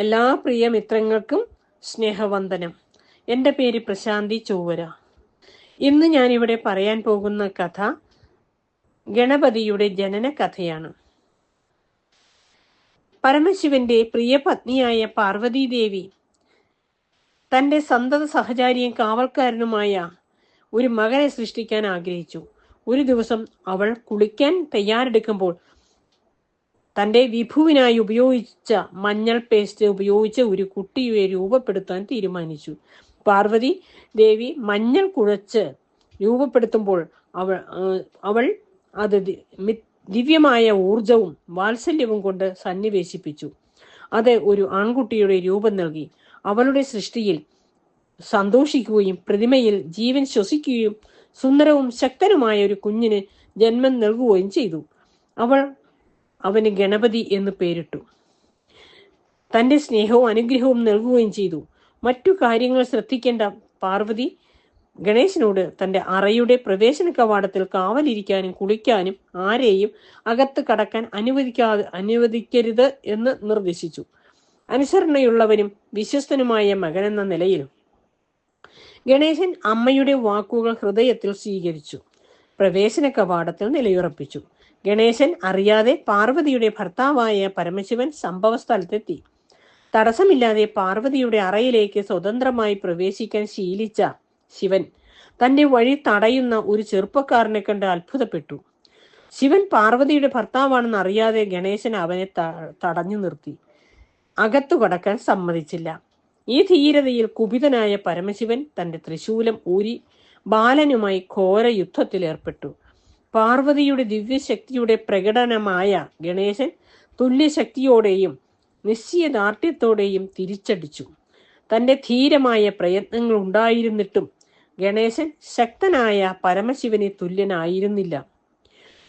എല്ലാ പ്രിയ മിത്രങ്ങൾക്കും സ്നേഹവന്ദനം. എൻ്റെ പേര് പ്രശാന്തി ചൊവ്വര. ഇന്ന് ഞാനിവിടെ പറയാൻ പോകുന്ന കഥ ഗണപതിയുടെ ജനന കഥയാണ്. പരമശിവന്റെ പ്രിയ പത്നിയായ പാർവതീദേവി തൻ്റെ സന്തത സഹചാരിയും കാവൽക്കാരനുമായ ഒരു മകനെ സൃഷ്ടിക്കാൻ ആഗ്രഹിച്ചു. ഒരു ദിവസം അവൾ കുളിക്കാൻ തയ്യാറെടുക്കുമ്പോൾ തൻ്റെ വിഭുവിനായി ഉപയോഗിച്ച മഞ്ഞൾ പേസ്റ്റ് ഉപയോഗിച്ച് ഒരു കുട്ടിയെ രൂപപ്പെടുത്താൻ തീരുമാനിച്ചു. പാർവതി ദേവി മഞ്ഞൾ കുഴച്ച് രൂപപ്പെടുത്തുമ്പോൾ അവൾ അത് ദിവ്യമായ ഊർജവും വാത്സല്യവും കൊണ്ട് സന്നിവേശിപ്പിച്ചു. അത് ഒരു ആൺകുട്ടിയുടെ രൂപം നൽകി. അവളുടെ സൃഷ്ടിയിൽ സന്തോഷിക്കുകയും പ്രതിമയിൽ ജീവൻ ശ്വസിക്കുകയും സുന്ദരവും ശക്തനുമായ ഒരു കുഞ്ഞിന് ജന്മം നൽകുകയും ചെയ്തു. അവന് ഗണപതി എന്ന് പേരിട്ടു. തൻ്റെ സ്നേഹവും അനുഗ്രഹവും നൽകുകയും ചെയ്തു. മറ്റു കാര്യങ്ങൾ ശ്രദ്ധിക്കേണ്ട പാർവതി ഗണേശനോട് തൻ്റെ അറയുടെ പ്രവേശന കവാടത്തിൽ കാവലിരിക്കാനും കുളിക്കാനും ആരെയും അകത്ത് കടക്കാൻ അനുവദിക്കരുത് എന്ന് നിർദ്ദേശിച്ചു. അനുസരണയുള്ളവനും വിശ്വസ്തനുമായ മകനെന്ന നിലയിൽ ഗണേശൻ അമ്മയുടെ വാക്കുകൾ ഹൃദയത്തിൽ സ്വീകരിച്ചു. പ്രവേശന കവാടത്തിൽ നിലയുറപ്പിച്ചു. ഗണേശൻ അറിയാതെ പാർവതിയുടെ ഭർത്താവായ പരമശിവൻ സംഭവ സ്ഥലത്തെത്തി. തടസ്സമില്ലാതെ പാർവതിയുടെ അറയിലേക്ക് സ്വതന്ത്രമായി പ്രവേശിക്കാൻ ശീലിച്ച ശിവൻ തന്റെ വഴി തടയുന്ന ഒരു ചെറുപ്പക്കാരനെ കണ്ട് അത്ഭുതപ്പെട്ടു. ശിവൻ പാർവതിയുടെ ഭർത്താവാണെന്ന് അറിയാതെ ഗണേശൻ അവനെ തടഞ്ഞു നിർത്തി. അകത്തു കടക്കാൻ സമ്മതിച്ചില്ല. ഈ ധീരതയിൽ കുപിതനായ പരമശിവൻ തന്റെ ത്രിശൂലം ഊരി ബാലനുമായി ഘോര യുദ്ധത്തിൽ ഏർപ്പെട്ടു. പാർവതിയുടെ ദിവ്യശക്തിയുടെ പ്രകടനമായ ഗണേശൻ തുല്യശക്തിയോടെയും നിശ്ചയദാർഢ്യത്തോടെയും തിരിച്ചടിച്ചു. തന്റെ ധീരമായ പ്രയത്നങ്ങൾ ഉണ്ടായിരുന്നിട്ടും ഗണേശൻ ശക്തനായ പരമശിവന് തുല്യനായിരുന്നില്ല.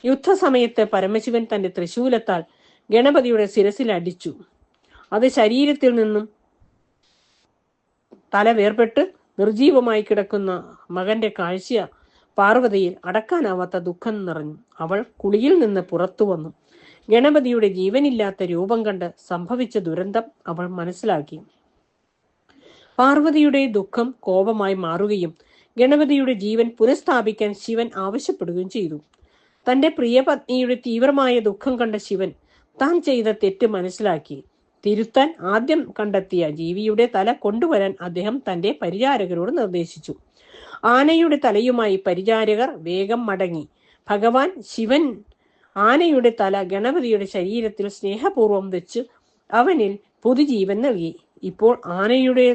യുദ്ധസമയത്ത് പരമശിവൻ തന്റെ ത്രിശൂലത്താൽ ഗണപതിയുടെ ശിരസിൽ അടിച്ചു. അത് ശരീരത്തിൽ നിന്നും തല വേർപെട്ട് നിർജീവമായി കിടക്കുന്ന മകന്റെ കാഴ്ച പാർവതിയിൽ അടക്കാനാവാത്ത ദുഃഖം നിറഞ്ഞു. അവൾ കുളിയിൽ നിന്ന് പുറത്തു വന്നു. ഗണപതിയുടെ ജീവനില്ലാത്ത രൂപം കണ്ട് സംഭവിച്ച ദുരന്തം അവൾ മനസ്സിലാക്കി. പാർവതിയുടെ ദുഃഖം കോപമായി മാറുകയും ഗണപതിയുടെ ജീവൻ പുനഃസ്ഥാപിക്കാൻ ശിവൻ ആവശ്യപ്പെടുകയും ചെയ്തു. തന്റെ പ്രിയ പത്നിയുടെ തീവ്രമായ ദുഃഖം കണ്ട ശിവൻ താൻ ചെയ്ത തെറ്റ് മനസ്സിലാക്കി. തിരുത്താൻ ആദ്യം കണ്ടെത്തിയ ജീവിയുടെ തല കൊണ്ടുവരാൻ അദ്ദേഹം തന്റെ പരിചാരകരോട് നിർദ്ദേശിച്ചു. ആനയുടെ തലയുമായി പരിചാരകർ വേഗം മടങ്ങി. ഭഗവാൻ ശിവൻ ആനയുടെ തല ഗണപതിയുടെ ശരീരത്തിൽ സ്നേഹപൂർവ്വം വെച്ച് അവനിൽ പുതുജീവൻ നൽകി. ഇപ്പോൾ ആനയുടെ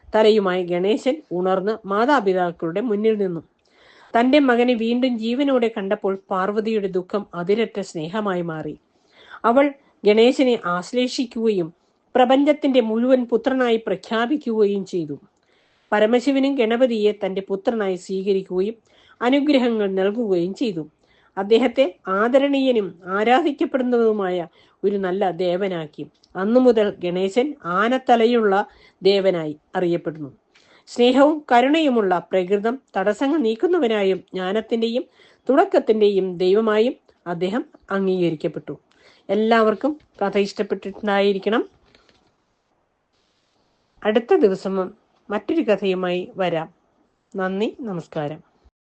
തലയുമായി ഗണേശൻ ഉണർന്ന് മാതാപിതാക്കളുടെ മുന്നിൽ നിന്നു. തന്റെ മകനെ വീണ്ടും ജീവനോടെ കണ്ടപ്പോൾ പാർവതിയുടെ ദുഃഖം അതിരറ്റ സ്നേഹമായി മാറി. അവൾ ഗണേശനെ ആശ്ലേഷിക്കുകയും പ്രപഞ്ചത്തിന്റെ മുഴുവൻ പുത്രനായി പ്രഖ്യാപിക്കുകയും ചെയ്തു. പരമശിവനും ഗണപതിയെ തന്റെ പുത്രനായി സ്വീകരിക്കുകയും അനുഗ്രഹങ്ങൾ നൽകുകയും ചെയ്തു. അദ്ദേഹത്തെ ആദരണീയനും ആരാധിക്കപ്പെടുന്നതുമായ ഒരു നല്ല ദേവനാക്കി. അന്നു മുതൽ ഗണേശൻ ആനത്തലയുള്ള ദേവനായി അറിയപ്പെടുന്നു. സ്നേഹവും കരുണയുമുള്ള പ്രകൃതം തടസ്സങ്ങൾ നീക്കുന്നവനായും ജ്ഞാനത്തിന്റെയും തുടക്കത്തിന്റെയും ദൈവമായും അദ്ദേഹം അംഗീകരിക്കപ്പെട്ടു. എല്ലാവർക്കും കഥ ഇഷ്ടപ്പെട്ടിട്ടുണ്ടായിരിക്കണം. അടുത്ത ദിവസം മറ്റൊരു കഥയുമായി വരാം. നന്ദി, നമസ്കാരം.